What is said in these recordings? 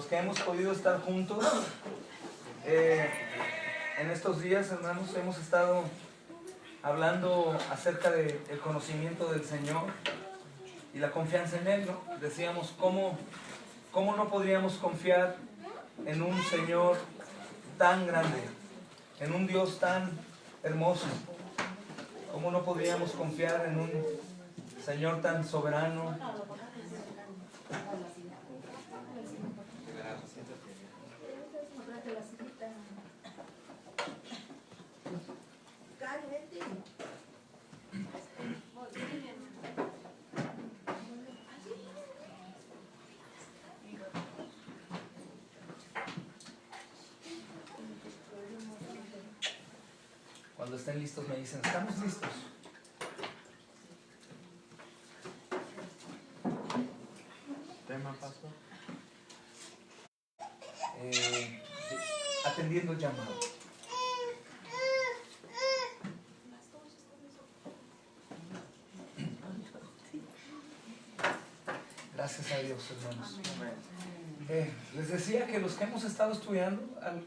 los que hemos podido estar juntos en estos días, hermanos, hemos estado hablando acerca del conocimiento del Señor y la confianza en Él, ¿no? Decíamos, ¿cómo no podríamos confiar en un Señor tan grande, en un Dios tan hermoso? ¿Cómo no podríamos confiar en un Señor tan soberano? Cuando estén listos me dicen, estamos listos. Tema, pastor. Atendiendo el llamado. Gracias a Dios, hermanos. Les decía que los que hemos estado estudiando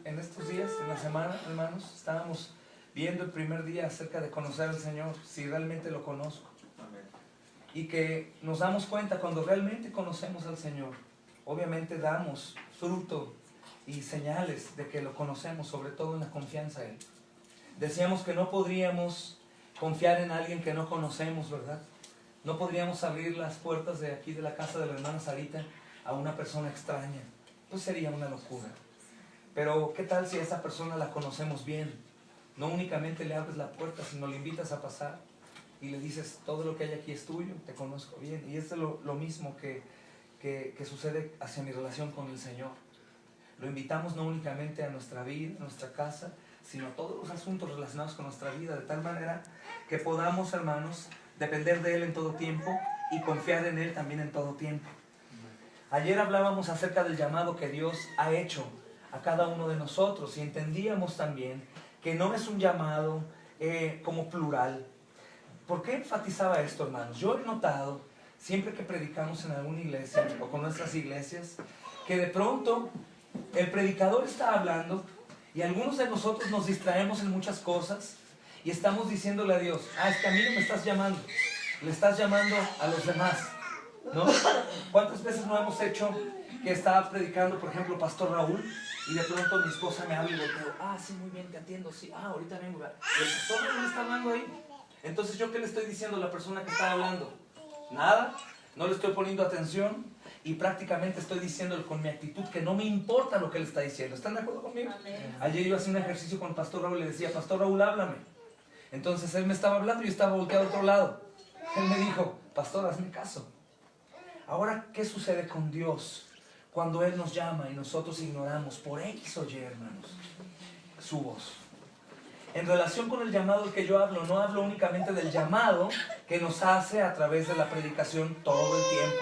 en estos días, en la semana, hermanos, estábamos viendo el primer día acerca de conocer al Señor, si realmente lo conozco. Y que nos damos cuenta cuando realmente conocemos al Señor, obviamente damos fruto y señales de que lo conocemos, sobre todo en la confianza a Él. Decíamos que no podríamos confiar en alguien que no conocemos, ¿verdad? No podríamos abrir las puertas de aquí de la casa de la hermana Sarita a una persona extraña. Pues sería una locura. Pero ¿qué tal si a esa persona la conocemos bien? No únicamente le abres la puerta, sino le invitas a pasar y le dices, todo lo que hay aquí es tuyo, te conozco bien. Y esto es lo mismo que sucede hacia mi relación con el Señor. Lo invitamos no únicamente a nuestra vida, a nuestra casa, sino a todos los asuntos relacionados con nuestra vida, de tal manera que podamos, hermanos, depender de Él en todo tiempo y confiar en Él también en todo tiempo. Ayer hablábamos acerca del llamado que Dios ha hecho a cada uno de nosotros y entendíamos también que no es un llamado como plural. ¿Por qué enfatizaba esto, hermanos? Yo he notado, siempre que predicamos en alguna iglesia o con nuestras iglesias, que de pronto el predicador está hablando y algunos de nosotros nos distraemos en muchas cosas y estamos diciéndole a Dios, es que a mí no me estás llamando, le estás llamando a los demás, ¿no? ¿Cuántas veces no hemos hecho que estaba predicando, por ejemplo, Pastor Raúl, y de pronto mi esposa me habla y volteo, sí, muy bien, te atiendo, sí, ahorita vengo, ¿y el pastor Raúl me está hablando ahí? Entonces, ¿yo qué le estoy diciendo a la persona que está hablando? Nada, no le estoy poniendo atención y prácticamente estoy diciéndole con mi actitud que no me importa lo que él está diciendo. ¿Están de acuerdo conmigo? Amén. Ayer yo hacía un ejercicio con el Pastor Raúl y le decía, Pastor Raúl, háblame. Entonces él me estaba hablando y yo estaba volteado a otro lado. Él me dijo, Pastor, hazme caso. Ahora, ¿qué sucede con Dios cuando Él nos llama y nosotros ignoramos por X o Y, hermanos, su voz? En relación con el llamado que yo hablo, no hablo únicamente del llamado que nos hace a través de la predicación todo el tiempo,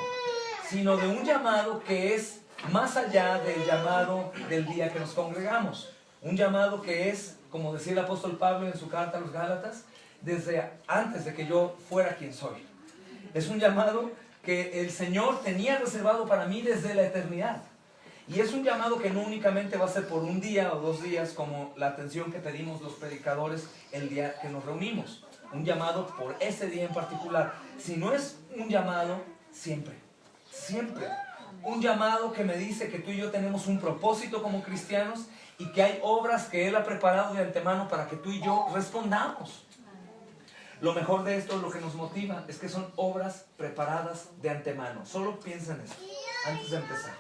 sino de un llamado que es más allá del llamado del día que nos congregamos. Un llamado que es, como decía el apóstol Pablo en su carta a los Gálatas, desde antes de que yo fuera quien soy. Es un llamado que el Señor tenía reservado para mí desde la eternidad. Y es un llamado que no únicamente va a ser por un día o 2 días, como la atención que pedimos los predicadores el día que nos reunimos. Un llamado por ese día en particular, sino es un llamado siempre. Siempre. Un llamado que me dice que tú y yo tenemos un propósito como cristianos y que hay obras que Él ha preparado de antemano para que tú y yo respondamos. Lo mejor de esto, lo que nos motiva, es que son obras preparadas de antemano. Solo piensa en eso, antes de empezar.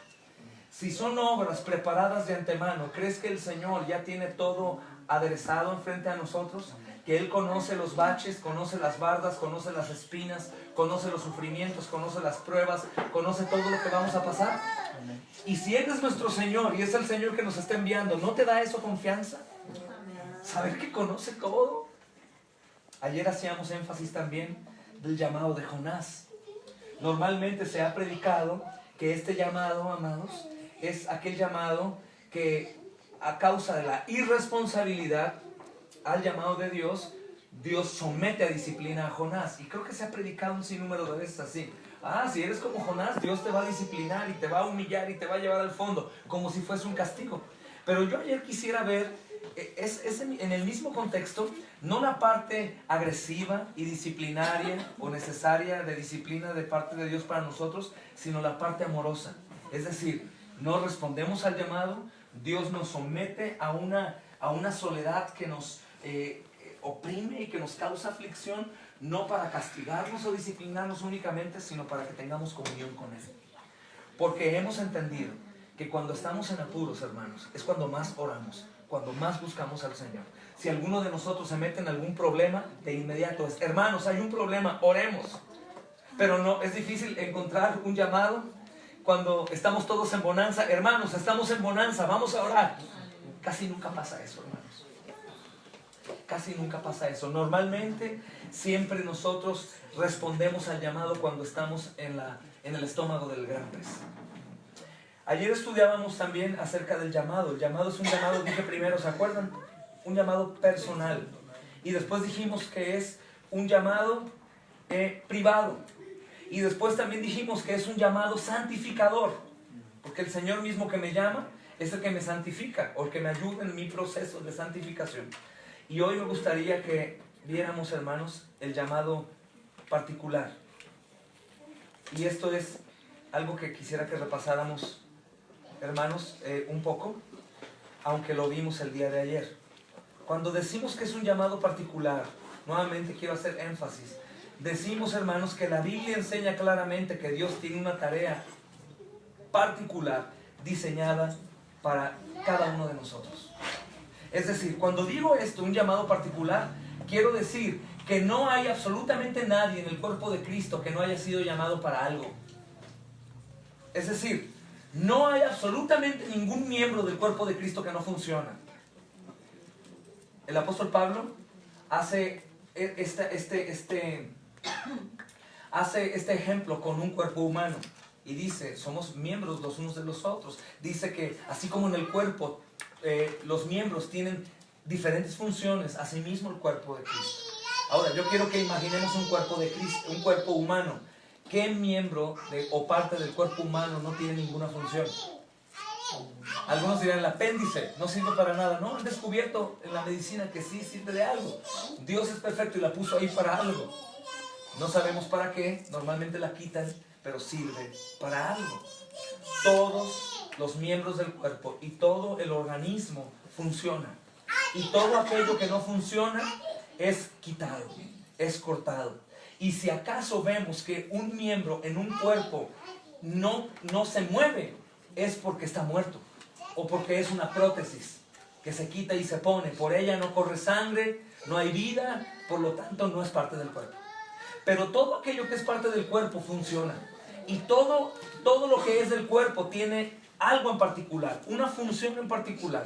Si son obras preparadas de antemano, ¿crees que el Señor ya tiene todo aderezado enfrente a nosotros? Que Él conoce los baches, conoce las bardas, conoce las espinas, conoce los sufrimientos, conoce las pruebas, conoce todo lo que vamos a pasar. Y si Él es nuestro Señor y es el Señor que nos está enviando, ¿no te da eso confianza? Saber que conoce todo. Ayer hacíamos énfasis también del llamado de Jonás. Normalmente se ha predicado que este llamado, amados, es aquel llamado que a causa de la irresponsabilidad al llamado de Dios, Dios somete a disciplina a Jonás. Y creo que se ha predicado un sinnúmero de veces así. Si eres como Jonás, Dios te va a disciplinar y te va a humillar y te va a llevar al fondo, como si fuese un castigo. Pero yo ayer quisiera ver, en el mismo contexto, no la parte agresiva y disciplinaria o necesaria de disciplina de parte de Dios para nosotros, sino la parte amorosa. Es decir, no respondemos al llamado, Dios nos somete a una soledad que nos oprime y que nos causa aflicción, no para castigarnos o disciplinarnos únicamente, sino para que tengamos comunión con Él. Porque hemos entendido que cuando estamos en apuros, hermanos, es cuando más oramos, cuando más buscamos al Señor. Si alguno de nosotros se mete en algún problema, de inmediato es, hermanos, hay un problema, oremos. Pero no, es difícil encontrar un llamado cuando estamos todos en bonanza. Hermanos, estamos en bonanza, vamos a orar. Casi nunca pasa eso, hermanos. Casi nunca pasa eso. Normalmente, siempre nosotros respondemos al llamado cuando estamos en el estómago del gran pez. Ayer estudiábamos también acerca del llamado. El llamado es un llamado, dije primero, ¿se acuerdan? Un llamado personal. Y después dijimos que es un llamado privado. Y después también dijimos que es un llamado santificador. Porque el Señor mismo que me llama es el que me santifica, o el que me ayuda en mi proceso de santificación. Y hoy me gustaría que viéramos, hermanos, el llamado particular. Y esto es algo que quisiera que repasáramos, hermanos, un poco, aunque lo vimos el día de ayer. Cuando decimos que es un llamado particular, nuevamente quiero hacer énfasis. Decimos, hermanos, que la Biblia enseña claramente que Dios tiene una tarea particular diseñada para cada uno de nosotros. Es decir, cuando digo esto, un llamado particular, quiero decir que no hay absolutamente nadie en el cuerpo de Cristo que no haya sido llamado para algo. Es decir, no hay absolutamente ningún miembro del cuerpo de Cristo que no funciona. El apóstol Pablo hace este ejemplo con un cuerpo humano y dice, somos miembros los unos de los otros. Dice que así como en el cuerpo los miembros tienen diferentes funciones, asimismo el cuerpo de Cristo. Ahora, yo quiero que imaginemos un cuerpo de Cristo, un cuerpo humano. ¿Qué miembro o parte del cuerpo humano no tiene ninguna función? Algunos dirán, el apéndice no sirve para nada. No, han descubierto en la medicina que sí sirve de algo. Dios es perfecto y la puso ahí para algo. No sabemos para qué, normalmente la quitan, pero sirve para algo. Todos los miembros del cuerpo y todo el organismo funciona. Y todo aquello que no funciona es quitado, es cortado. Y si acaso vemos que un miembro en un cuerpo no se mueve, es porque está muerto o porque es una prótesis que se quita y se pone. Por ella no corre sangre, no hay vida, por lo tanto no es parte del cuerpo. Pero todo aquello que es parte del cuerpo funciona. Y todo lo que es del cuerpo tiene algo en particular, una función en particular.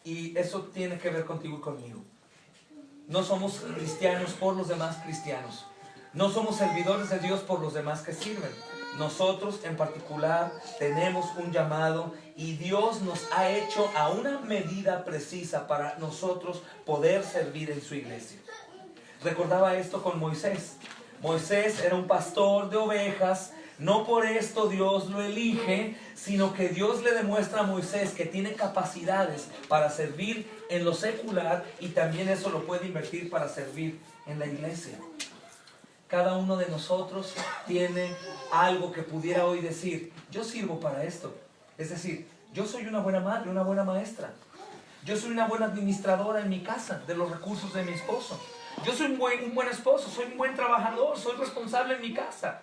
Y eso tiene que ver contigo y conmigo. No somos cristianos por los demás cristianos. No somos servidores de Dios por los demás que sirven. Nosotros en particular tenemos un llamado y Dios nos ha hecho a una medida precisa para nosotros poder servir en su iglesia. Recordaba esto con Moisés. Moisés era un pastor de ovejas. No por esto Dios lo elige, sino que Dios le demuestra a Moisés que tiene capacidades para servir en lo secular y también eso lo puede invertir para servir en la iglesia. Cada uno de nosotros tiene algo que pudiera hoy decir, yo sirvo para esto. Es decir, yo soy una buena madre, una buena maestra. Yo soy una buena administradora en mi casa de los recursos de mi esposo. Yo soy un buen esposo, soy un buen trabajador, soy responsable en mi casa.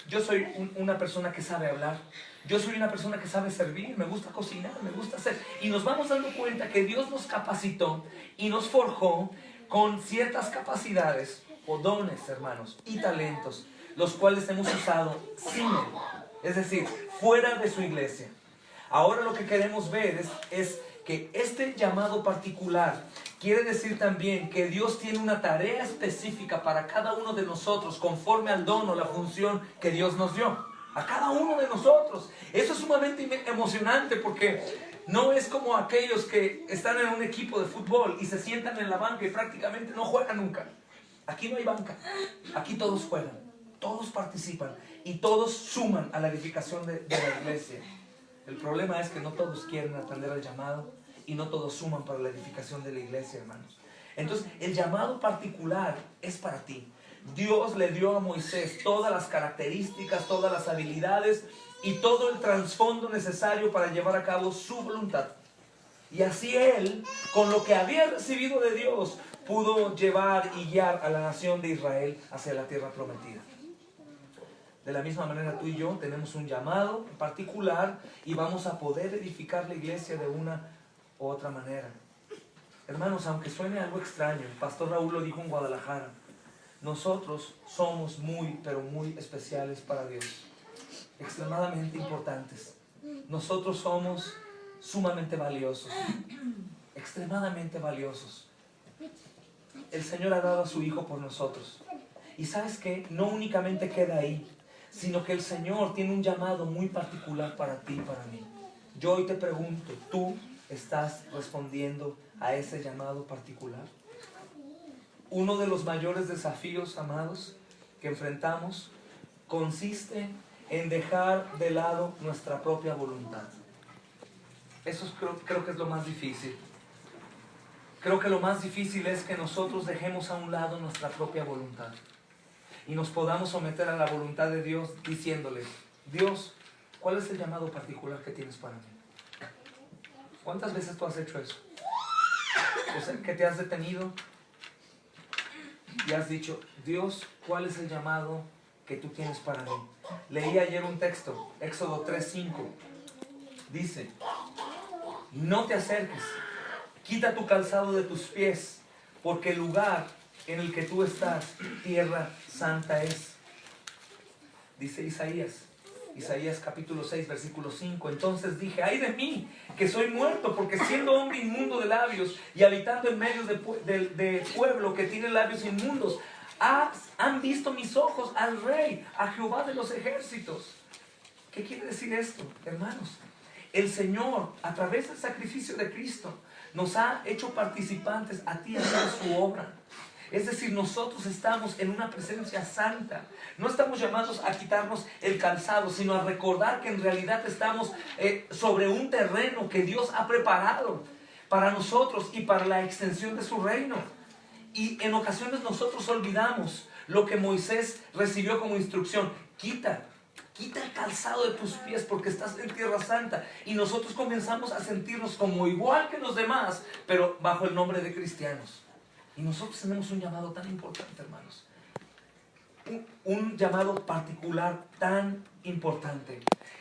Yo soy una persona que sabe hablar. Yo soy una persona que sabe servir, me gusta cocinar, me gusta hacer. Y nos vamos dando cuenta que Dios nos capacitó y nos forjó con ciertas capacidades o dones, hermanos, y talentos, los cuales hemos usado sin Él. Es decir, fuera de su iglesia. Ahora lo que queremos ver es que este llamado particular quiere decir también que Dios tiene una tarea específica para cada uno de nosotros conforme al don o la función que Dios nos dio. A cada uno de nosotros. Eso es sumamente emocionante porque no es como aquellos que están en un equipo de fútbol y se sientan en la banca y prácticamente no juegan nunca. Aquí no hay banca. Aquí todos juegan. todos participan y todos suman a la edificación de la iglesia. El problema es que no todos quieren atender al llamado y no todos suman para la edificación de la iglesia, hermanos. Entonces, el llamado particular es para ti. Dios le dio a Moisés todas las características, todas las habilidades y todo el trasfondo necesario para llevar a cabo su voluntad. Y así él, con lo que había recibido de Dios, pudo llevar y guiar a la nación de Israel hacia la tierra prometida. De la misma manera tú y yo tenemos un llamado particular y vamos a poder edificar la iglesia de una u otra manera. Hermanos, aunque suene algo extraño, el pastor Raúl lo dijo en Guadalajara, nosotros somos muy, pero muy especiales para Dios, extremadamente importantes. Nosotros somos sumamente valiosos, extremadamente valiosos. El Señor ha dado a su Hijo por nosotros. Y ¿sabes qué? No únicamente queda ahí, sino que el Señor tiene un llamado muy particular para ti y para mí. Yo hoy te pregunto, ¿tú estás respondiendo a ese llamado particular? Uno de los mayores desafíos, amados, que enfrentamos consiste en dejar de lado nuestra propia voluntad. Eso creo que es lo más difícil. Creo que lo más difícil es que nosotros dejemos a un lado nuestra propia voluntad y nos podamos someter a la voluntad de Dios diciéndole, Dios, ¿cuál es el llamado particular que tienes para mí? ¿Cuántas veces tú has hecho eso? O sea, que te has detenido y has dicho, Dios, ¿cuál es el llamado que tú tienes para mí? Leí ayer un texto, Éxodo 3:5. Dice, no te acerques, quita tu calzado de tus pies, porque el lugar en el que tú estás, tierra santa es. Dice Isaías capítulo 6, versículo 5. Entonces dije, ay de mí, que soy muerto, porque siendo hombre inmundo de labios y habitando en medio de pueblo que tiene labios inmundos, han visto mis ojos al Rey, a Jehová de los ejércitos. ¿Qué quiere decir esto, hermanos? El Señor, a través del sacrificio de Cristo, nos ha hecho participantes a ti y a mí de su obra. Es decir, nosotros estamos en una presencia santa. No estamos llamados a quitarnos el calzado, sino a recordar que en realidad estamos sobre un terreno que Dios ha preparado para nosotros y para la extensión de su reino. Y en ocasiones nosotros olvidamos lo que Moisés recibió como instrucción. Quita el calzado de tus pies porque estás en tierra santa. Y nosotros comenzamos a sentirnos como igual que los demás, pero bajo el nombre de cristianos. Y nosotros tenemos un llamado tan importante, hermanos. Un llamado particular tan importante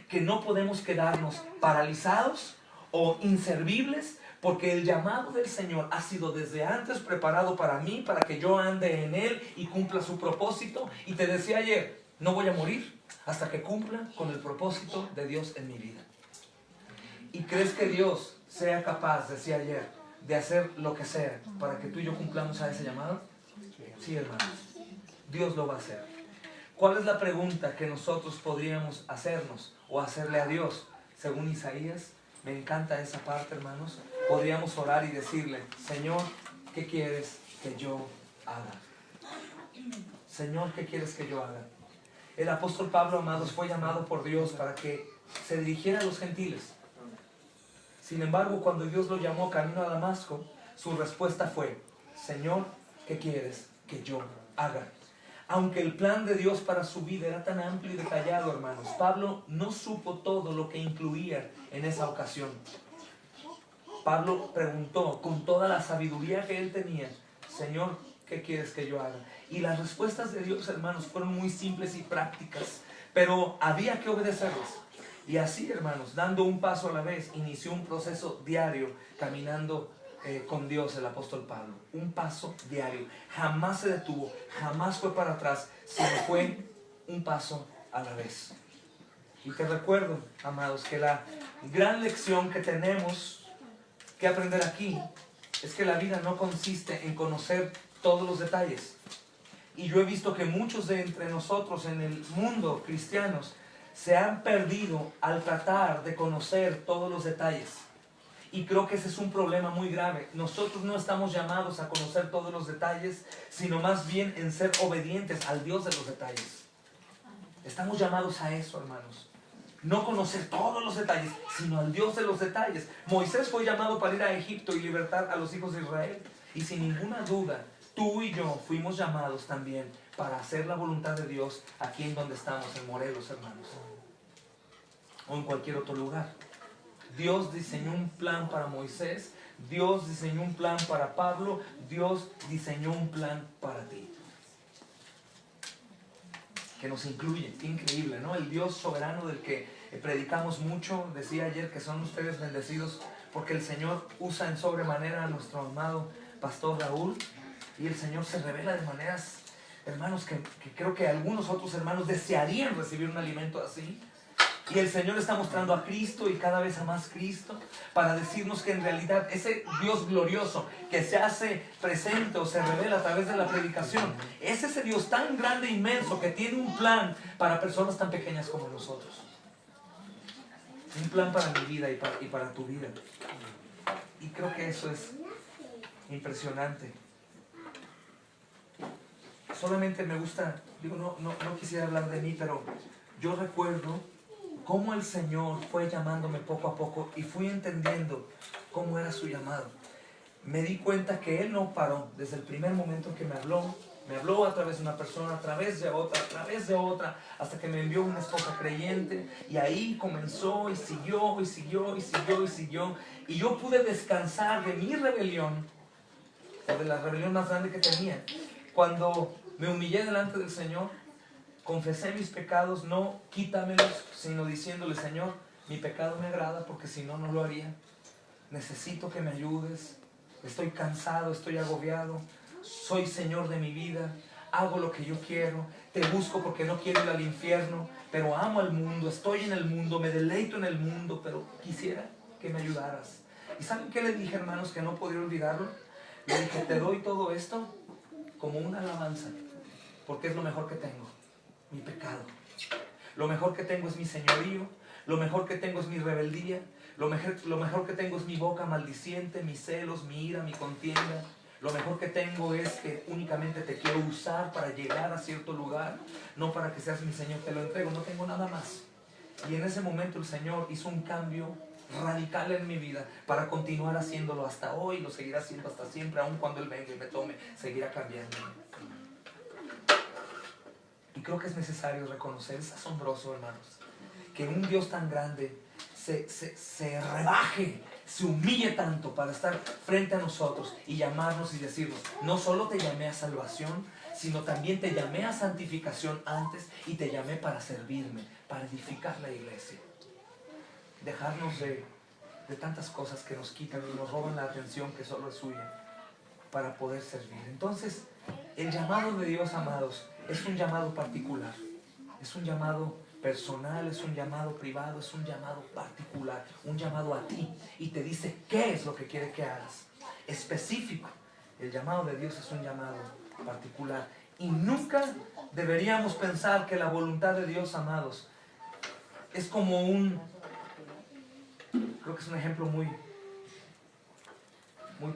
que no podemos quedarnos paralizados o inservibles, porque el llamado del Señor ha sido desde antes preparado para mí, para que yo ande en Él y cumpla su propósito. Y te decía ayer, no voy a morir hasta que cumpla con el propósito de Dios en mi vida. ¿Y crees que Dios sea capaz, decía ayer, de hacer lo que sea para que tú y yo cumplamos a ese llamado? Sí, hermanos, Dios lo va a hacer. ¿Cuál es la pregunta que nosotros podríamos hacernos o hacerle a Dios? Según Isaías, me encanta esa parte, hermanos. Podríamos orar y decirle, Señor, ¿qué quieres que yo haga? Señor, ¿qué quieres que yo haga? El apóstol Pablo, amados, fue llamado por Dios para que se dirigiera a los gentiles. Sin embargo, cuando Dios lo llamó camino a Damasco, su respuesta fue, Señor, ¿qué quieres que yo haga? Aunque el plan de Dios para su vida era tan amplio y detallado, hermanos, Pablo no supo todo lo que incluía en esa ocasión. Pablo preguntó con toda la sabiduría que él tenía, Señor, ¿qué quieres que yo haga? Y las respuestas de Dios, hermanos, fueron muy simples y prácticas, pero había que obedecerlas. Y así, hermanos, dando un paso a la vez, inició un proceso diario caminando con Dios el apóstol Pablo. Un paso diario. Jamás se detuvo, jamás fue para atrás, sino fue un paso a la vez. Y te recuerdo, amados, que la gran lección que tenemos que aprender aquí es que la vida no consiste en conocer todos los detalles. Y yo he visto que muchos de entre nosotros en el mundo cristianos se han perdido al tratar de conocer todos los detalles. Y creo que ese es un problema muy grave. Nosotros no estamos llamados a conocer todos los detalles, sino más bien en ser obedientes al Dios de los detalles. Estamos llamados a eso, hermanos. No conocer todos los detalles, sino al Dios de los detalles. Moisés fue llamado para ir a Egipto y libertar a los hijos de Israel. Y sin ninguna duda, tú y yo fuimos llamados también para hacer la voluntad de Dios aquí en donde estamos, en Morelos, hermanos. O en cualquier otro lugar. Dios diseñó un plan para Moisés. Dios diseñó un plan para Pablo. Dios diseñó un plan para ti. Que nos incluye. Qué increíble, ¿no? El Dios soberano del que predicamos mucho. Decía ayer que son ustedes bendecidos porque el Señor usa en sobremanera a nuestro amado pastor Raúl. Y el Señor se revela de maneras, hermanos, que creo que algunos otros hermanos desearían recibir un alimento así. Y el Señor está mostrando a Cristo y cada vez a más Cristo para decirnos que en realidad ese Dios glorioso que se hace presente o se revela a través de la predicación es ese Dios tan grande e inmenso que tiene un plan para personas tan pequeñas como nosotros. Un plan para mi vida y para tu vida. Y creo que eso es impresionante. Solamente me gusta, digo, no quisiera hablar de mí, pero yo recuerdo cómo el Señor fue llamándome poco a poco y fui entendiendo cómo era su llamado. Me di cuenta que Él no paró desde el primer momento que me habló a través de una persona, a través de otra, hasta que me envió una esposa creyente, y ahí comenzó y siguió, y yo pude descansar de mi rebelión, o de la rebelión más grande que tenía, cuando me humillé delante del Señor. Confesé mis pecados, no quítamelos, sino diciéndole: Señor, mi pecado me agrada porque si no, no lo haría. Necesito que me ayudes. Estoy cansado, estoy agobiado. Soy Señor de mi vida. Hago lo que yo quiero. Te busco porque no quiero ir al infierno, pero amo al mundo. Estoy en el mundo, me deleito en el mundo, pero quisiera que me ayudaras. ¿Y saben qué le dije, hermanos, que no podía olvidarlo? Le dije: te doy todo esto como una alabanza, porque es lo mejor que tengo. Mi pecado. Lo mejor que tengo es mi señorío. Lo mejor que tengo es mi rebeldía. Lo mejor que tengo es mi boca maldiciente, mis celos, mi ira, mi contienda. Lo mejor que tengo es que únicamente te quiero usar para llegar a cierto lugar, no para que seas mi Señor. Te lo entrego, no tengo nada más. Y en ese momento el Señor hizo un cambio radical en mi vida para continuar haciéndolo hasta hoy. Lo seguirá haciendo hasta siempre, aun cuando Él venga y me tome, seguirá cambiando. Y creo que es necesario reconocer, es asombroso, hermanos, que un Dios tan grande se rebaje, se humille tanto para estar frente a nosotros y llamarnos y decirnos: no solo te llamé a salvación, sino también te llamé a santificación antes, y te llamé para servirme, para edificar la iglesia. Dejarnos de tantas cosas que nos quitan y nos roban la atención que solo es suya, para poder servir. Entonces, el llamado de Dios, amados, es un llamado particular, es un llamado personal, es un llamado privado, es un llamado particular, un llamado a ti, y te dice qué es lo que quiere que hagas, específico. El llamado de Dios es un llamado particular, y nunca deberíamos pensar que la voluntad de Dios, amados, es como creo que es un ejemplo muy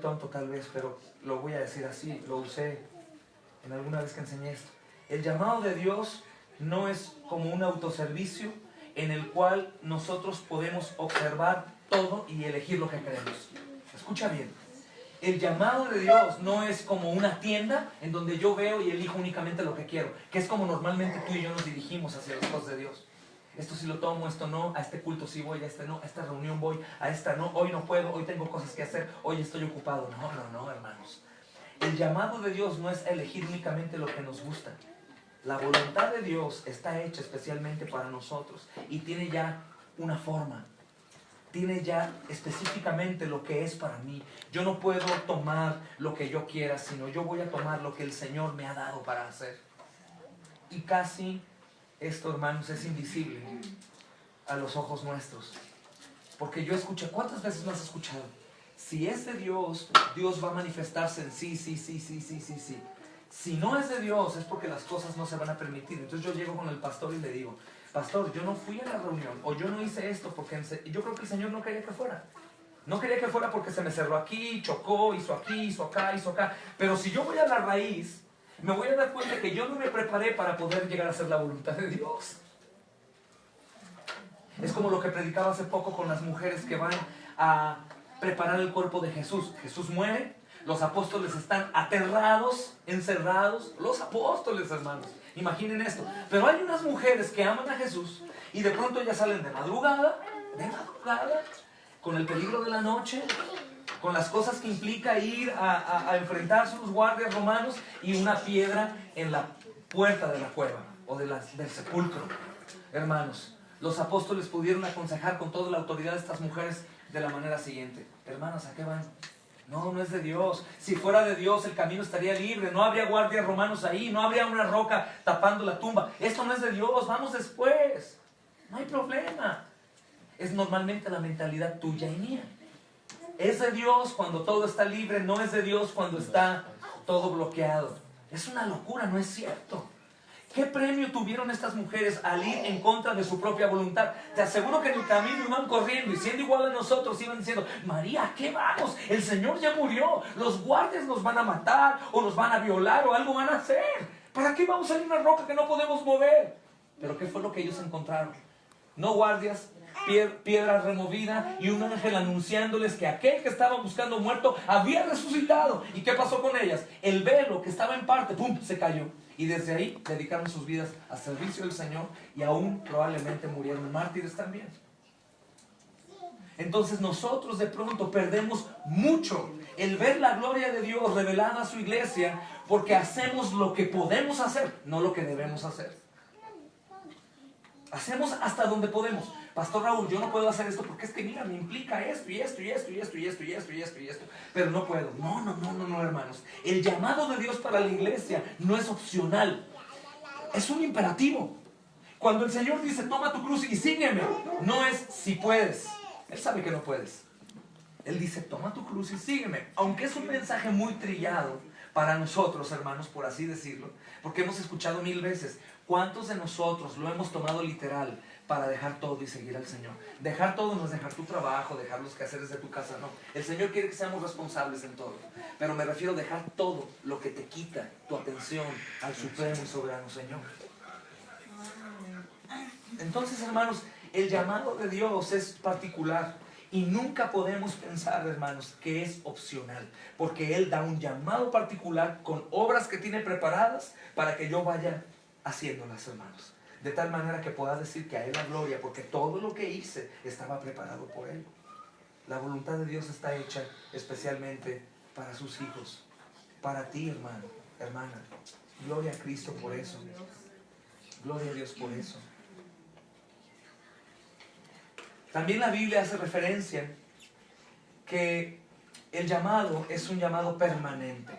tonto tal vez, pero lo voy a decir así, lo usé en alguna vez que enseñé esto. El llamado de Dios no es como un autoservicio en el cual nosotros podemos observar todo y elegir lo que queremos. Escucha bien. El llamado de Dios no es como una tienda en donde yo veo y elijo únicamente lo que quiero, que es como normalmente tú y yo nos dirigimos hacia las cosas de Dios. Esto sí lo tomo, esto no, a este culto sí voy, a este no, a esta reunión voy, a esta no, hoy no puedo, hoy tengo cosas que hacer, hoy estoy ocupado. No, hermanos. El llamado de Dios no es elegir únicamente lo que nos gusta. La voluntad de Dios está hecha especialmente para nosotros y tiene ya una forma. Tiene ya específicamente lo que es para mí. Yo no puedo tomar lo que yo quiera, sino yo voy a tomar lo que el Señor me ha dado para hacer. Y casi esto, hermanos, es invisible a los ojos nuestros. Porque yo escuché, ¿cuántas veces me has escuchado? Si es de Dios, Dios va a manifestarse en sí. Si no es de Dios, es porque las cosas no se van a permitir. Entonces yo llego con el pastor y le digo: pastor, yo no fui a la reunión, o yo no hice esto porque yo creo que el Señor no quería que fuera. No quería que fuera porque se me cerró aquí, chocó, hizo aquí, hizo acá. Pero si yo voy a la raíz, me voy a dar cuenta que yo no me preparé para poder llegar a hacer la voluntad de Dios. Es como lo que predicaba hace poco con las mujeres que van a preparar el cuerpo de Jesús. Jesús muere, los apóstoles están aterrados, encerrados. Los apóstoles, hermanos, imaginen esto. Pero hay unas mujeres que aman a Jesús y de pronto ya salen de madrugada, con el peligro de la noche, con las cosas que implica ir a enfrentarse a los guardias romanos y una piedra en la puerta de la cueva o del sepulcro. Hermanos, los apóstoles pudieron aconsejar con toda la autoridad a estas mujeres de la manera siguiente: hermanas, ¿a qué van? No, no es de Dios. Si fuera de Dios, el camino estaría libre. No habría guardias romanos ahí. No habría una roca tapando la tumba. Esto no es de Dios. Vamos después. No hay problema. Es normalmente la mentalidad tuya y mía. Es de Dios cuando todo está libre. No es de Dios cuando está todo bloqueado. Es una locura, ¿no es cierto? ¿Qué premio tuvieron estas mujeres al ir en contra de su propia voluntad? Te aseguro que en el camino iban corriendo y siendo igual a nosotros iban diciendo: María, ¿a qué vamos? El Señor ya murió. Los guardias nos van a matar o nos van a violar o algo van a hacer. ¿Para qué vamos a ir a una roca que no podemos mover? Pero ¿qué fue lo que ellos encontraron? No guardias, piedra removida y un ángel anunciándoles que aquel que estaba buscando muerto había resucitado. ¿Y qué pasó con ellas? El velo que estaba en parte, ¡pum!, se cayó. Y desde ahí dedicaron sus vidas al servicio del Señor y aún probablemente murieron mártires también. Entonces nosotros de pronto perdemos mucho el ver la gloria de Dios revelada a su iglesia porque hacemos lo que podemos hacer, no lo que debemos hacer. Hacemos hasta donde podemos. Pastor Raúl, yo no puedo hacer esto porque es que mira, me implica esto y esto y esto y esto y esto y esto y esto y esto, pero no puedo. No, hermanos. El llamado de Dios para la iglesia no es opcional, es un imperativo. Cuando el Señor dice: toma tu cruz y sígueme, no es si puedes. Él sabe que no puedes. Él dice: toma tu cruz y sígueme. Aunque es un mensaje muy trillado para nosotros, hermanos, por así decirlo, porque hemos escuchado 1000 veces. ¿Cuántos de nosotros lo hemos tomado literal para dejar todo y seguir al Señor? Dejar todo no es dejar tu trabajo, dejar los quehaceres de tu casa, no. El Señor quiere que seamos responsables en todo. Pero me refiero a dejar todo lo que te quita tu atención al supremo y soberano Señor. Entonces, hermanos, el llamado de Dios es particular. Y nunca podemos pensar, hermanos, que es opcional. Porque Él da un llamado particular con obras que tiene preparadas para que yo vaya haciéndolas, hermanos. De tal manera que pueda decir que a Él la gloria, porque todo lo que hice estaba preparado por Él. La voluntad de Dios está hecha especialmente para sus hijos. Para ti, hermano, hermana. Gloria a Cristo por eso. Gloria a Dios por eso. También la Biblia hace referencia que el llamado es un llamado permanente.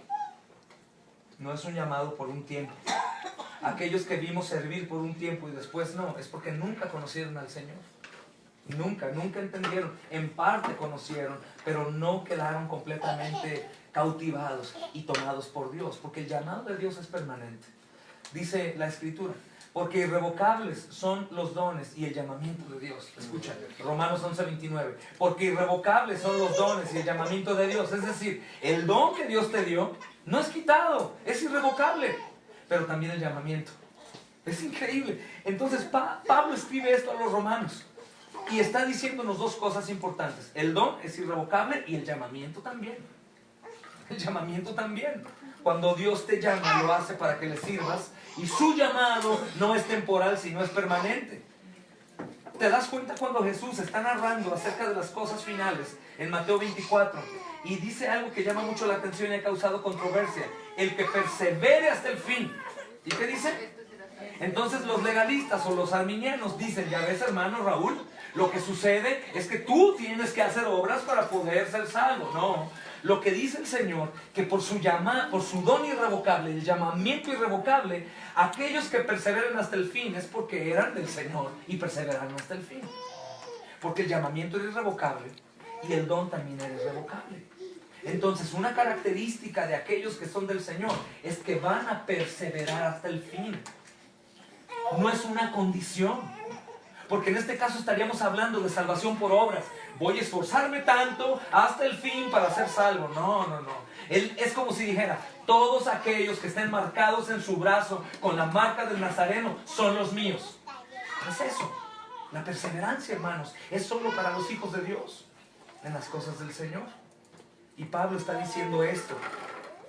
No es un llamado por un tiempo. Aquellos que vimos servir por un tiempo y después no, es porque nunca conocieron al Señor. Nunca entendieron. En parte conocieron, pero no quedaron completamente cautivados y tomados por Dios. Porque el llamado de Dios es permanente. Dice la Escritura: porque irrevocables son los dones y el llamamiento de Dios. Escucha, Romanos 11:29. Porque irrevocables son los dones y el llamamiento de Dios. Es decir, el don que Dios te dio no es quitado, es irrevocable. Pero también el llamamiento. Es increíble. Entonces Pablo escribe esto a los romanos y está diciéndonos dos cosas importantes. El don es irrevocable y el llamamiento también. El llamamiento también. Cuando Dios te llama, lo hace para que le sirvas. Y su llamado no es temporal, sino es permanente. ¿Te das cuenta cuando Jesús está narrando acerca de las cosas finales en Mateo 24? Y dice algo que llama mucho la atención y ha causado controversia: el que persevere hasta el fin. ¿Y qué dice? Entonces los legalistas o los arminianos dicen: ya ves, hermano Raúl, lo que sucede es que tú tienes que hacer obras para poder ser salvo. No, lo que dice el Señor, que por su don irrevocable, el llamamiento irrevocable, aquellos que perseveren hasta el fin es porque eran del Señor y perseveraron hasta el fin. Porque el llamamiento era irrevocable y el don también era irrevocable. Entonces, una característica de aquellos que son del Señor es que van a perseverar hasta el fin. No es una condición. Porque en este caso estaríamos hablando de salvación por obras. Voy a esforzarme tanto hasta el fin para ser salvo. No. Él es como si dijera: todos aquellos que estén marcados en su brazo con la marca del Nazareno son los míos. Es eso. La perseverancia, hermanos, es solo para los hijos de Dios en las cosas del Señor. Y Pablo está diciendo esto.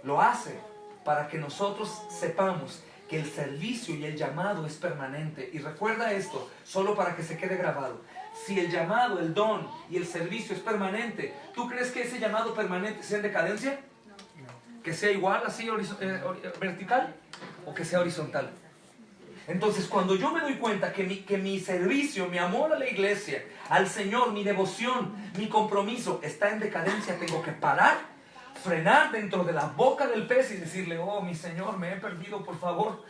Lo hace para que nosotros sepamos que el servicio y el llamado es permanente. Y recuerda esto, solo para que se quede grabado. Si el llamado, el don y el servicio es permanente, ¿tú crees que ese llamado permanente sea en decadencia? No. ¿Que sea igual, así, vertical? ¿O que sea horizontal? Entonces, cuando yo me doy cuenta que mi servicio, mi amor a la iglesia, al Señor, mi devoción, mi compromiso está en decadencia, tengo que parar, frenar dentro de la boca del pez y decirle: oh, mi Señor, me he perdido, por favor,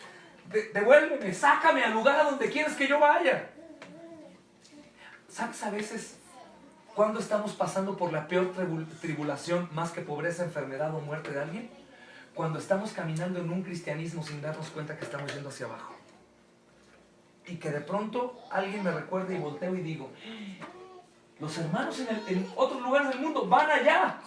devuélveme, sácame al lugar a donde quieres que yo vaya. ¿Sabes a veces cuando estamos pasando por la peor tribulación, más que pobreza, enfermedad o muerte de alguien? Cuando estamos caminando en un cristianismo sin darnos cuenta que estamos yendo hacia abajo. Y que de pronto alguien me recuerda y volteo y digo: los hermanos en otros lugares del mundo van allá.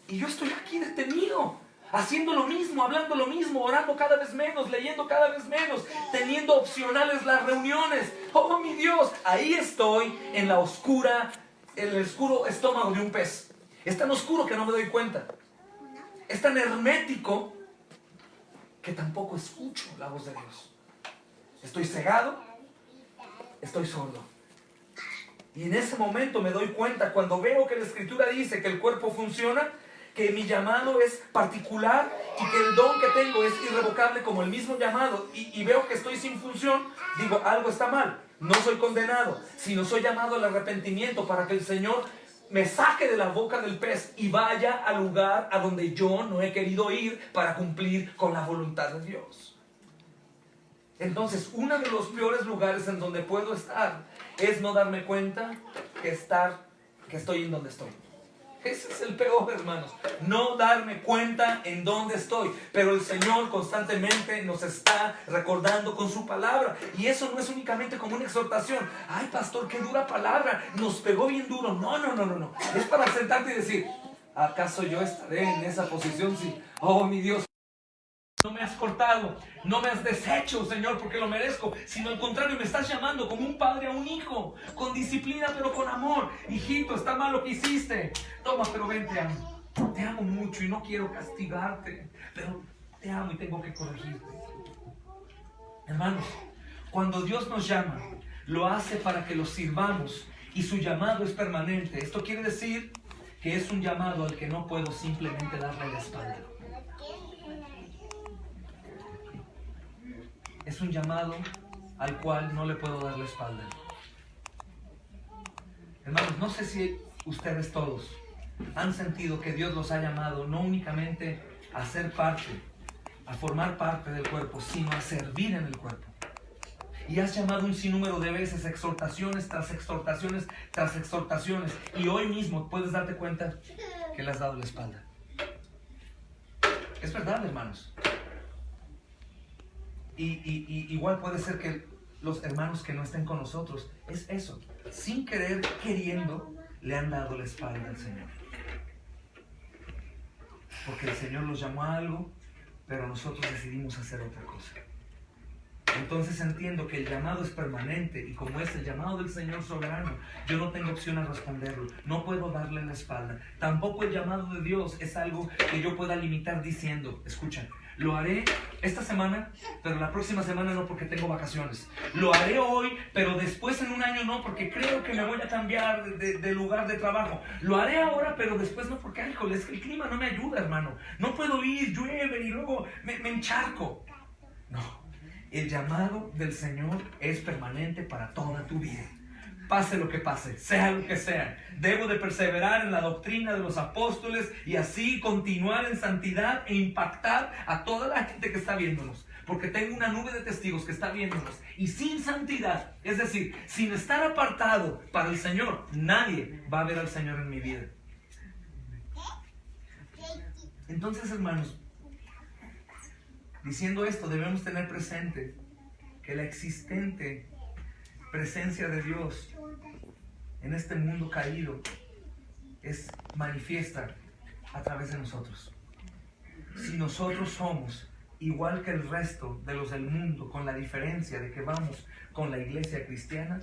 Y yo estoy aquí detenido, haciendo lo mismo, hablando lo mismo, orando cada vez menos, leyendo cada vez menos, teniendo opcionales las reuniones. Oh, mi Dios, ahí estoy en el oscuro estómago de un pez. Es tan oscuro que no me doy cuenta. Es tan hermético que tampoco escucho la voz de Dios. Estoy cegado, estoy sordo. Y en ese momento me doy cuenta, cuando veo que la Escritura dice que el cuerpo funciona, que mi llamado es particular y que el don que tengo es irrevocable como el mismo llamado, y veo que estoy sin función, digo: algo está mal. No soy condenado, sino soy llamado al arrepentimiento para que el Señor me saque de la boca del pez y vaya al lugar a donde yo no he querido ir para cumplir con la voluntad de Dios. Entonces, uno de los peores lugares en donde puedo estar es no darme cuenta que estoy en donde estoy. Ese es el peor, hermanos. No darme cuenta en dónde estoy. Pero el Señor constantemente nos está recordando con su palabra. Y eso no es únicamente como una exhortación. Ay, pastor, qué dura palabra. Nos pegó bien duro. No. Es para sentarte y decir: ¿acaso yo estaré en esa posición? Sí. Oh, mi Dios, no me has cortado, no me has deshecho, Señor, porque lo merezco, sino al contrario, me estás llamando como un padre a un hijo, con disciplina pero con amor. Hijito, está mal lo que hiciste. Toma, pero ven, te amo mucho y no quiero castigarte, pero te amo y tengo que corregirte. Hermanos, cuando Dios nos llama, lo hace para que lo sirvamos, y su llamado es permanente. Esto quiere decir que es un llamado al que no puedo simplemente darle la espalda. Es un llamado al cual no le puedo dar la espalda. Hermanos, no sé si ustedes todos han sentido que Dios los ha llamado no únicamente a ser parte, a formar parte del cuerpo, sino a servir en el cuerpo. Y has llamado un sinnúmero de veces, exhortaciones tras exhortaciones tras exhortaciones, y hoy mismo puedes darte cuenta que le has dado la espalda. Es verdad, hermanos. Y igual puede ser que los hermanos que no estén con nosotros, es eso, sin querer, queriendo, le han dado la espalda al Señor. Porque el Señor los llamó a algo, pero nosotros decidimos hacer otra cosa. Entonces entiendo que el llamado es permanente, y como es el llamado del Señor soberano, yo no tengo opción a responderlo, no puedo darle la espalda. Tampoco el llamado de Dios es algo que yo pueda limitar diciendo: escucha, lo haré esta semana, pero la próxima semana no, porque tengo vacaciones. Lo haré hoy, pero después en un año no, porque creo que me voy a cambiar de lugar de trabajo. Lo haré ahora, pero después no, porque híjole, es que el clima no me ayuda, hermano. No puedo ir, llueve y luego me encharco. No, el llamado del Señor es permanente para toda tu vida. Pase lo que pase, sea lo que sea, debo de perseverar en la doctrina de los apóstoles y así continuar en santidad e impactar a toda la gente que está viéndonos, porque tengo una nube de testigos que está viéndonos, y sin santidad, es decir, sin estar apartado para el Señor, nadie va a ver al Señor en mi vida. Entonces, hermanos, diciendo esto, debemos tener presente que la existente presencia de Dios en este mundo caído es manifiesta a través de nosotros. Si nosotros somos igual que el resto de los del mundo, con la diferencia de que vamos con la iglesia cristiana,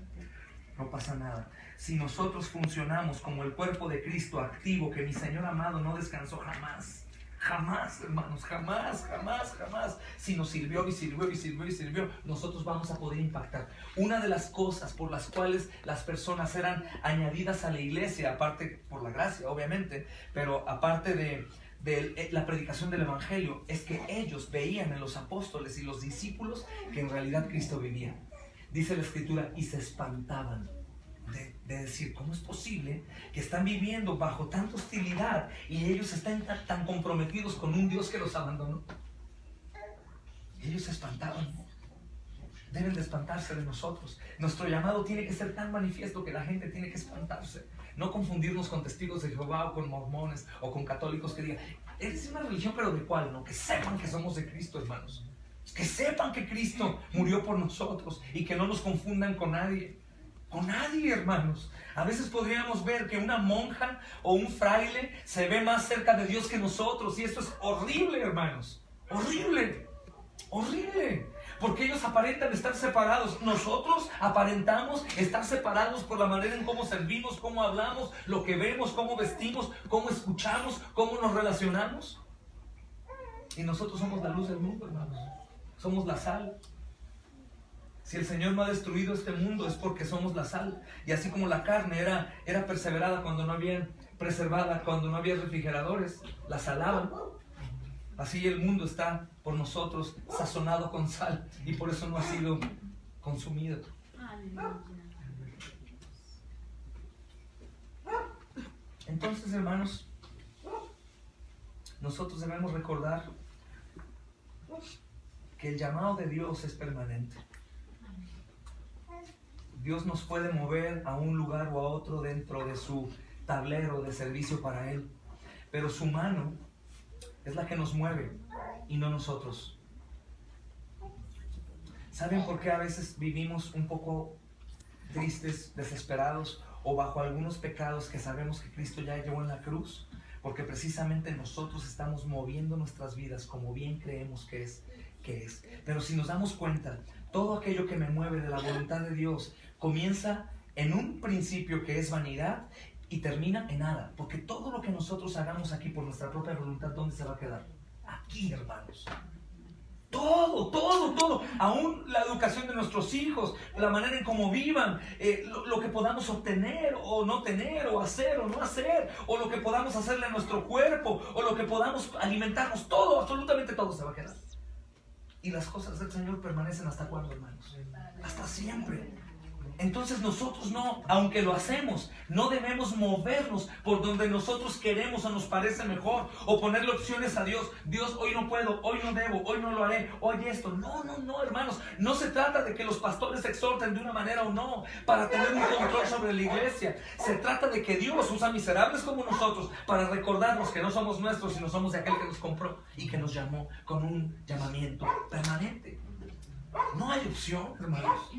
no pasa nada. Si nosotros funcionamos como el cuerpo de Cristo activo, que mi Señor amado no descansó jamás. Jamás, hermanos, jamás. Si nos sirvió, nosotros vamos a poder impactar. Una de las cosas por las cuales las personas eran añadidas a la iglesia, aparte por la gracia, obviamente, pero aparte de la predicación del evangelio, es que ellos veían en los apóstoles y los discípulos que en realidad Cristo vivía. Dice la escritura, y se espantaban de decir, ¿cómo es posible que están viviendo bajo tanta hostilidad y ellos están tan comprometidos con un Dios que los abandonó? Ellos se espantaban. Deben de espantarse de nosotros. Nuestro llamado tiene que ser tan manifiesto que la gente tiene que espantarse. No confundirnos con testigos de Jehová o con mormones o con católicos que digan, es una religión, pero ¿de cuál? No, que sepan que somos de Cristo, hermanos. Que sepan que Cristo murió por nosotros y que no nos confundan con nadie. Con nadie, hermanos. A veces podríamos ver que una monja o un fraile se ve más cerca de Dios que nosotros, y esto es horrible, hermanos. Horrible. Porque ellos aparentan estar separados. Nosotros aparentamos estar separados por la manera en cómo servimos, cómo hablamos, lo que vemos, cómo vestimos, cómo escuchamos, cómo nos relacionamos. Y nosotros somos la luz del mundo, hermanos. Somos la sal. Si el Señor no ha destruido este mundo es porque somos la sal. Y así como la carne era perseverada cuando no había, preservada cuando no había refrigeradores, la salaban. Así el mundo está por nosotros sazonado con sal y por eso no ha sido consumido. Entonces, hermanos, nosotros debemos recordar que el llamado de Dios es permanente. Dios nos puede mover a un lugar o a otro dentro de su tablero de servicio para Él, pero su mano es la que nos mueve y no nosotros. ¿Saben por qué a veces vivimos un poco tristes, desesperados o bajo algunos pecados que sabemos que Cristo ya llevó en la cruz? Porque precisamente nosotros estamos moviendo nuestras vidas como bien creemos que es. Pero si nos damos cuenta, todo aquello que me mueve de la voluntad de Dios comienza en un principio que es vanidad y termina en nada. Porque todo lo que nosotros hagamos aquí por nuestra propia voluntad, ¿dónde se va a quedar? Aquí, hermanos. Todo. Aún la educación de nuestros hijos, la manera en cómo vivan, lo que podamos obtener o no tener, o hacer o no hacer, o lo que podamos hacerle a nuestro cuerpo, o lo que podamos alimentarnos, todo, absolutamente todo se va a quedar. Y las cosas del Señor permanecen ¿hasta cuándo, hermanos? Hasta siempre. Entonces nosotros no, aunque lo hacemos, no debemos movernos por donde nosotros queremos o nos parece mejor, o ponerle opciones a Dios. Dios, hoy no puedo, hoy no debo, hoy no lo haré, hoy esto. No, hermanos. No se trata de que los pastores exhorten de una manera o no para tener un control sobre la iglesia. Se trata de que Dios usa miserables como nosotros para recordarnos que no somos nuestros, sino somos de aquel que nos compró y que nos llamó con un llamamiento permanente. No hay opción, hermanos.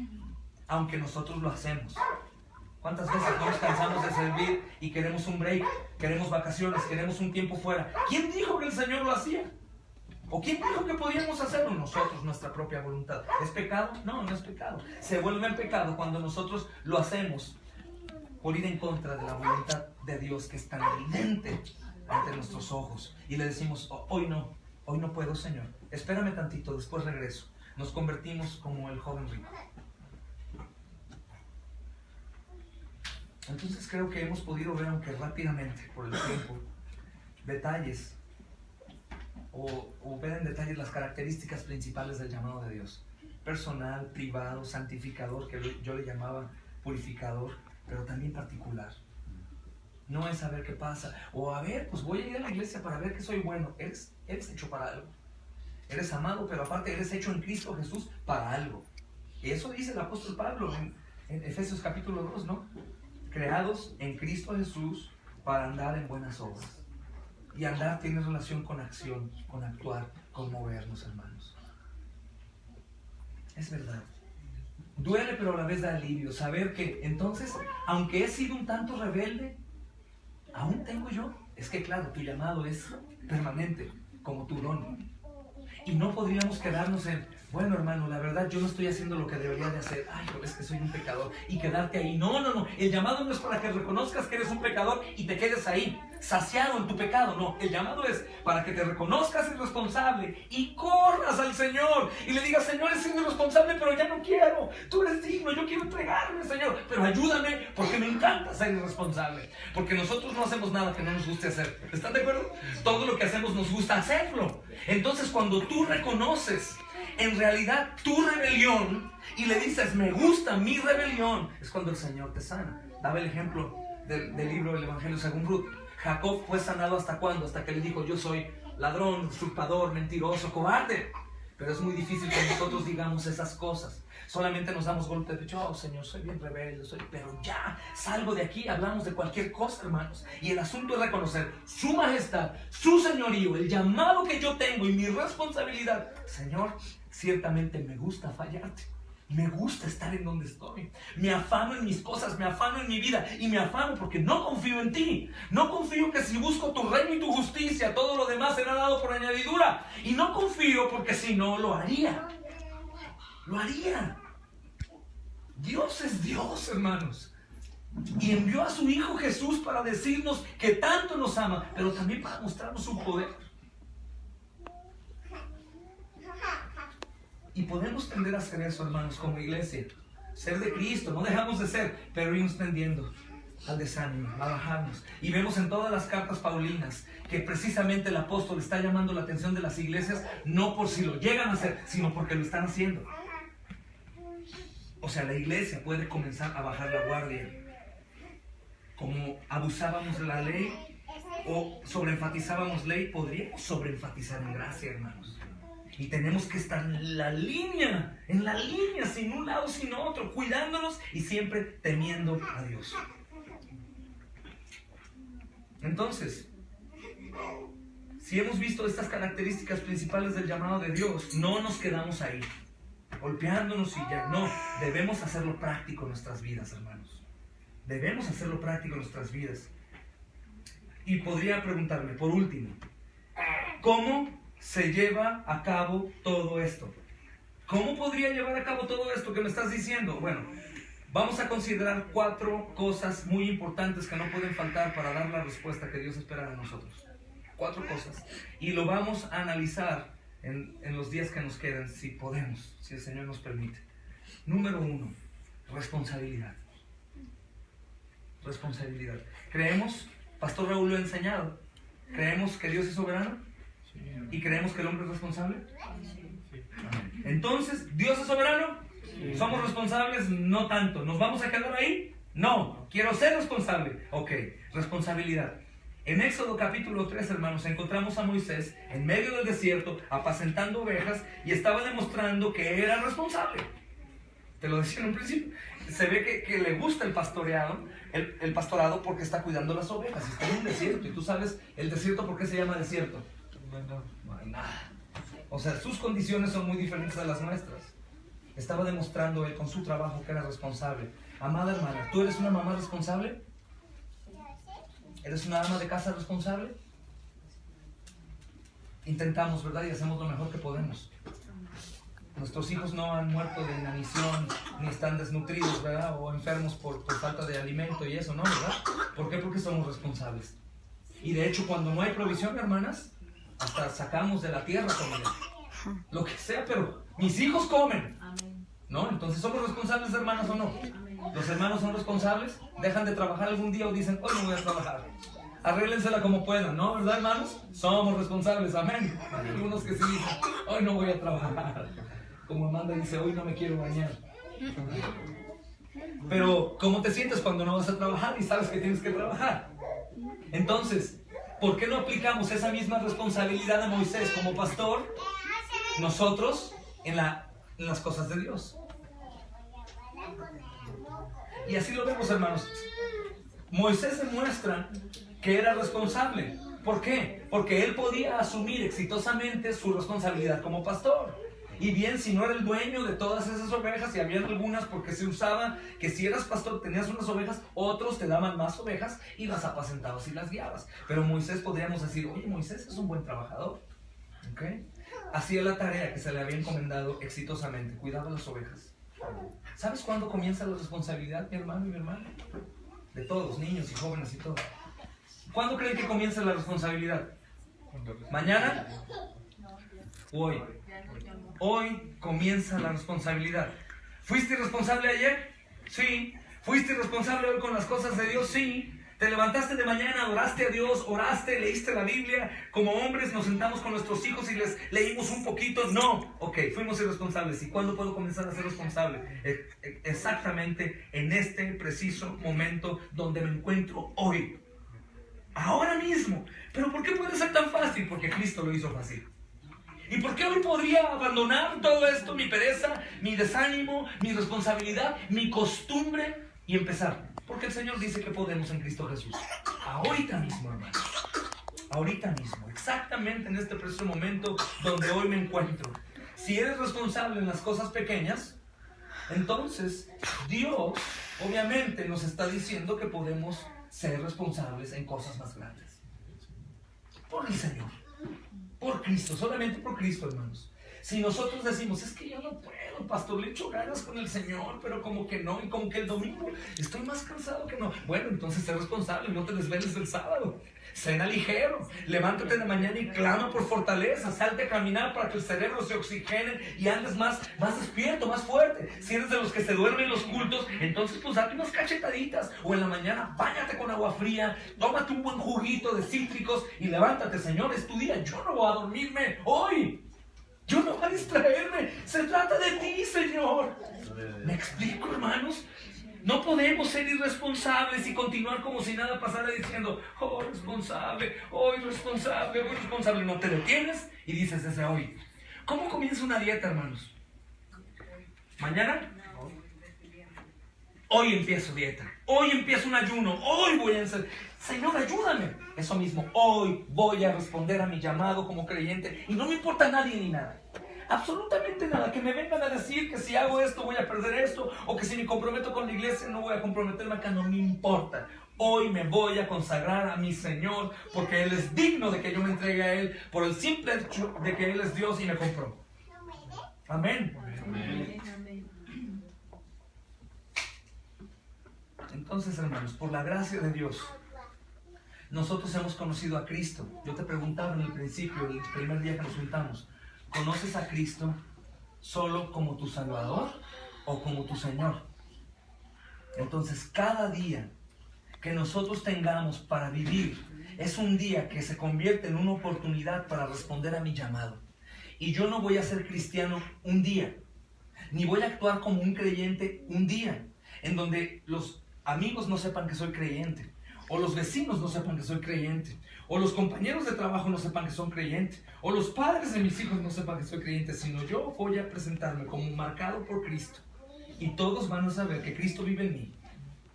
Aunque nosotros lo hacemos. ¿Cuántas veces no nos cansamos de servir y queremos un break, queremos vacaciones, queremos un tiempo fuera? ¿Quién dijo que el Señor lo hacía? ¿O quién dijo que podíamos hacerlo? Nosotros, nuestra propia voluntad. ¿Es pecado? No, no es pecado. Se vuelve pecado cuando nosotros lo hacemos por ir en contra de la voluntad de Dios, que es tan evidente ante nuestros ojos. Y le decimos, hoy no puedo, Señor. Espérame tantito, después regreso. Nos convertimos como el joven rico. Entonces creo que hemos podido ver, aunque rápidamente por el tiempo, detalles o ver en detalle las características principales del llamado de Dios. Personal, privado, santificador, que yo le llamaba purificador, pero también particular. No es saber qué pasa, o a ver, pues voy a ir a la iglesia para ver que soy bueno. Eres hecho para algo. Eres amado, pero aparte eres hecho en Cristo Jesús para algo. Y eso dice el apóstol Pablo en Efesios capítulo 2, ¿no? Creados en Cristo Jesús para andar en buenas obras. Y andar tiene relación con acción, con actuar, con movernos, hermanos. Es verdad. Duele, pero a la vez da alivio saber que entonces, aunque he sido un tanto rebelde, aún tengo yo. Es que claro, tu llamado es permanente, como tu don. Y no podríamos quedarnos en, bueno, hermano, la verdad yo no estoy haciendo lo que debería de hacer. Ay, es que soy un pecador. Y quedarte ahí. No, no, no. El llamado no es para que reconozcas que eres un pecador y te quedes ahí, saciado en tu pecado. No, el llamado es para que te reconozcas irresponsable y corras al Señor y le digas, Señor, he sido irresponsable, pero ya no quiero. Tú eres digno, yo quiero entregarme, Señor. Pero ayúdame porque me encanta ser irresponsable. Porque nosotros no hacemos nada que no nos guste hacer. ¿Están de acuerdo? Todo lo que hacemos nos gusta hacerlo. Entonces, cuando tú reconoces en realidad tu rebelión y le dices, me gusta mi rebelión, es cuando el Señor te sana. Daba el ejemplo del libro del Evangelio según Ruth. Jacob fue sanado ¿hasta cuándo? Hasta que le dijo, yo soy ladrón, usurpador, mentiroso, cobarde. Pero es muy difícil que nosotros digamos esas cosas. Solamente nos damos golpe de pecho, oh Señor, soy bien rebelde, pero ya salgo de aquí. Hablamos de cualquier cosa, hermanos, y el asunto es reconocer su majestad, su señorío, el llamado que yo tengo y mi responsabilidad. Señor, ciertamente me gusta fallarte, me gusta estar en donde estoy, me afano en mis cosas, me afano en mi vida, y me afano porque no confío en ti. No confío que si busco tu reino y tu justicia, todo lo demás será dado por añadidura. Y no confío porque si no, lo haría. Lo haría. Dios es Dios, hermanos. Y envió a su Hijo Jesús para decirnos que tanto nos ama, pero también para mostrarnos su poder. Y podemos tender a hacer eso, hermanos, como iglesia. Ser de Cristo, no dejamos de ser, pero irnos tendiendo al desánimo, a bajarnos. Y vemos en todas las cartas paulinas que precisamente el apóstol está llamando la atención de las iglesias, no por si lo llegan a hacer, sino porque lo están haciendo. O sea, la iglesia puede comenzar a bajar la guardia. Como abusábamos de la ley o sobreenfatizábamos ley, podríamos sobreenfatizar en gracia, hermanos. Y tenemos que estar en la línea, sin un lado, sin otro, cuidándonos y siempre temiendo a Dios. Entonces, si hemos visto estas características principales del llamado de Dios, no nos quedamos ahí, golpeándonos y ya. No, debemos hacerlo práctico en nuestras vidas, hermanos. Debemos hacerlo práctico en nuestras vidas. Y podría preguntarme, por último, ¿cómo se lleva a cabo todo esto? ¿Cómo podría llevar a cabo todo esto que me estás diciendo? Bueno, vamos a considerar 4 cosas muy importantes que no pueden faltar para dar la respuesta que Dios espera de nosotros. 4 cosas. Y lo vamos a analizar en los días que nos quedan, si podemos, si el Señor nos permite. Número 1, responsabilidad. Responsabilidad. ¿Creemos? Pastor Raúl lo ha enseñado. ¿Creemos que Dios es soberano? ¿Y creemos que el hombre es responsable? Entonces, ¿Dios es soberano? ¿Somos responsables? No tanto. ¿Nos vamos a quedar ahí? No, quiero ser responsable. Ok, responsabilidad. En Éxodo capítulo 3, hermanos, encontramos a Moisés en medio del desierto, apacentando ovejas, y estaba demostrando que era responsable. Te lo decía en un principio. Se ve que le gusta el pastoreado, el pastorado, porque está cuidando las ovejas. Está en un desierto, y tú sabes el desierto, ¿por qué se llama desierto? No hay nada. O sea, sus condiciones son muy diferentes a las nuestras. Estaba demostrando él con su trabajo que era responsable. Amada hermana, ¿tú eres una mamá responsable? ¿Eres una ama de casa responsable? Intentamos, ¿verdad? Y hacemos lo mejor que podemos. Nuestros hijos no han muerto de inanición, ni están desnutridos, ¿verdad? O enfermos por falta de alimento y eso, ¿no? ¿Verdad? ¿Por qué? Porque somos responsables. Y de hecho, cuando no hay provisión, hermanas, hasta sacamos de la tierra comida. Lo que sea, pero mis hijos comen. ¿No? Entonces, ¿somos responsables, hermanas, o no? ¿Los hermanos son responsables? ¿Dejan de trabajar algún día o dicen, hoy no voy a trabajar? Arréglensela como puedan, ¿no? ¿Verdad, hermanos? Somos responsables, amén. Hay algunos que sí dicen, hoy no voy a trabajar. Como Amanda dice, hoy no me quiero bañar. Pero, ¿cómo te sientes cuando no vas a trabajar y sabes que tienes que trabajar? Entonces, ¿por qué no aplicamos esa misma responsabilidad de Moisés como pastor nosotros en las cosas de Dios? Y así lo vemos, hermanos. Moisés demuestra que era responsable. ¿Por qué? Porque él podía asumir exitosamente su responsabilidad como pastor. Y bien, si no era el dueño de todas esas ovejas, y había algunas porque se usaba que si eras pastor tenías unas ovejas, otros te daban más ovejas y las apacentabas y las guiabas. Pero Moisés, podríamos decir, oye, Moisés es un buen trabajador. ¿Okay? hacía la tarea que se le había encomendado exitosamente, cuidaba las ovejas. ¿Sabes cuándo comienza la responsabilidad, mi hermano y mi hermana? De todos, niños y jóvenes y todo. ¿Cuándo creen que comienza la responsabilidad? ¿Mañana? Hoy. Hoy comienza la responsabilidad. ¿Fuiste irresponsable ayer? Sí. ¿Fuiste irresponsable hoy con las cosas de Dios? Sí. ¿Te levantaste de mañana, adoraste a Dios, oraste, leíste la Biblia? Como hombres nos sentamos con nuestros hijos y les leímos un poquito. No. Ok, fuimos irresponsables. ¿Y cuándo puedo comenzar a ser responsable? Exactamente en este preciso momento donde me encuentro hoy. Ahora mismo. ¿Pero por qué puede ser tan fácil? Porque Cristo lo hizo fácil. ¿Y por qué hoy podría abandonar todo esto, mi pereza, mi desánimo, mi responsabilidad, mi costumbre y empezar? Porque el Señor dice que podemos en Cristo Jesús. Ahorita mismo, hermano. Ahorita mismo. Exactamente en este preciso momento donde hoy me encuentro. Si eres responsable en las cosas pequeñas, entonces Dios obviamente nos está diciendo que podemos ser responsables en cosas más grandes. Por el Señor. Por Cristo, solamente por Cristo, hermanos. Si nosotros decimos, es que yo no puedo, pastor, le echo ganas con el Señor, pero como que no, y como que el domingo estoy más cansado que no. Bueno, entonces sé responsable, no te desveles el sábado. Cena ligero, levántate en la mañana y clama por fortaleza, salte a caminar para que el cerebro se oxigene y andes más despierto, más fuerte. Si eres de los que se duermen en los cultos, entonces pues date unas cachetaditas, o en la mañana báñate con agua fría, tómate un buen juguito de cítricos y levántate. Señor, es tu día, yo no voy a dormirme hoy, yo no voy a distraerme, se trata de ti, Señor. ¿Me explico, hermanos? No podemos ser irresponsables y continuar como si nada pasara diciendo, oh, responsable, hoy responsable, hoy responsable. No te detienes y dices desde hoy. ¿Cómo comienza una dieta, hermanos? ¿Mañana? Hoy empiezo dieta, hoy empiezo un ayuno, hoy voy a hacer. Señor, ayúdame. Eso mismo, hoy voy a responder a mi llamado como creyente y no me importa nadie ni nada. Absolutamente nada, que me vengan a decir que si hago esto voy a perder esto, o que si me comprometo con la iglesia no voy a comprometerme acá, no me importa. Hoy me voy a consagrar a mi Señor porque Él es digno de que yo me entregue a Él por el simple hecho de que Él es Dios y me compró. Amén. Amén. Entonces, hermanos, por la gracia de Dios, nosotros hemos conocido a Cristo. Yo te preguntaba en el principio, el primer día que nos juntamos, ¿conoces a Cristo solo como tu Salvador o como tu Señor? Entonces, cada día que nosotros tengamos para vivir es un día que se convierte en una oportunidad para responder a mi llamado. Y yo no voy a ser cristiano un día, ni voy a actuar como un creyente un día, en donde los amigos no sepan que soy creyente, o los vecinos no sepan que soy creyente, o los compañeros de trabajo no sepan que son creyentes, o los padres de mis hijos no sepan que soy creyente, sino yo voy a presentarme como marcado por Cristo, y todos van a saber que Cristo vive en mí,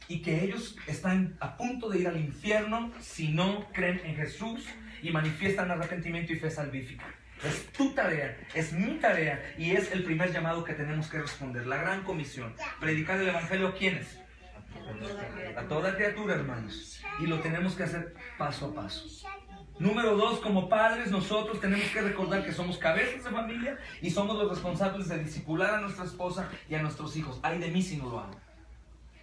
y que ellos están a punto de ir al infierno si no creen en Jesús y manifiestan arrepentimiento y fe salvífica. Es tu tarea, es mi tarea, y es el primer llamado que tenemos que responder, la gran comisión. Predicar el evangelio ¿a quiénes? A toda criatura, hermanos, y lo tenemos que hacer paso a paso. Número 2, como padres nosotros tenemos que recordar que somos cabezas de familia y somos los responsables de discipular a nuestra esposa y a nuestros hijos. Ay de mí si no lo hago.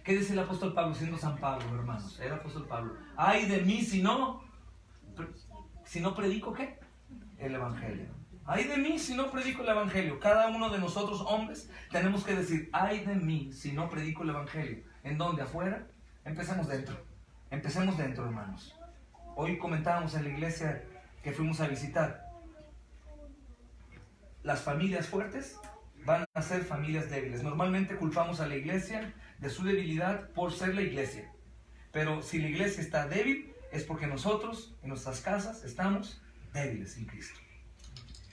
¿Qué dice el apóstol Pablo siendo San Pablo, hermanos? El apóstol Pablo. Ay de mí si no predico ¿qué? El evangelio. Ay de mí si no predico el evangelio. Cada uno de nosotros hombres tenemos que decir ay de mí si no predico el evangelio. ¿En dónde? ¿Afuera? Empecemos dentro. Empecemos dentro, hermanos. Hoy comentábamos en la iglesia que fuimos a visitar. Las familias fuertes van a ser familias débiles. Normalmente culpamos a la iglesia de su debilidad por ser la iglesia. Pero si la iglesia está débil, es porque nosotros en nuestras casas estamos débiles sin Cristo.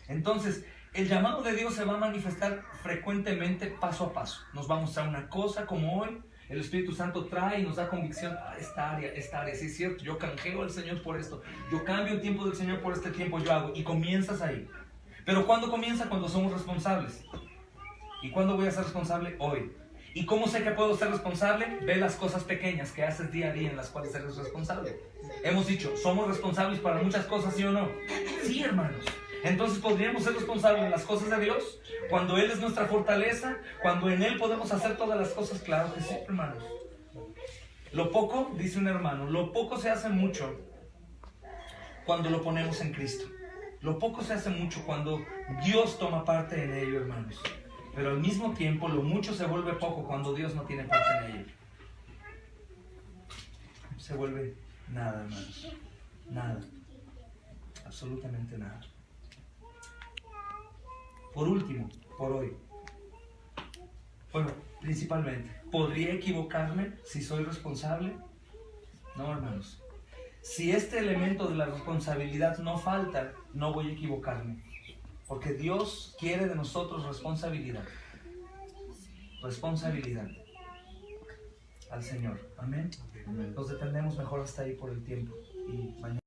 Entonces, el llamado de Dios se va a manifestar frecuentemente, paso a paso. Nos va a mostrar una cosa como hoy. El Espíritu Santo trae y nos da convicción. Esta área, sí es cierto, yo canjeo al Señor por esto. Yo cambio el tiempo del Señor por este tiempo, yo hago. Y comienzas ahí. Pero ¿cuándo comienza? Cuando somos responsables. ¿Y cuándo voy a ser responsable? Hoy. ¿Y cómo sé que puedo ser responsable? Ve las cosas pequeñas que haces día a día en las cuales eres responsable. Hemos dicho, ¿somos responsables para muchas cosas, sí o no? Sí, hermanos. Entonces podríamos ser responsables en las cosas de Dios, cuando Él es nuestra fortaleza, cuando en Él podemos hacer todas las cosas. Claro que sí, hermanos. Lo poco, dice un hermano, lo poco se hace mucho cuando lo ponemos en Cristo. Lo poco se hace mucho cuando Dios toma parte en ello, hermanos. Pero al mismo tiempo, lo mucho se vuelve poco cuando Dios no tiene parte en ello. Se vuelve nada, hermanos. Nada. Absolutamente nada. Por último, por hoy. Bueno, principalmente, ¿podría equivocarme si soy responsable? No, hermanos. Si este elemento de la responsabilidad no falta, no voy a equivocarme. Porque Dios quiere de nosotros responsabilidad. Responsabilidad al Señor. Amén. Nos detendemos mejor hasta ahí por el tiempo. Y mañana.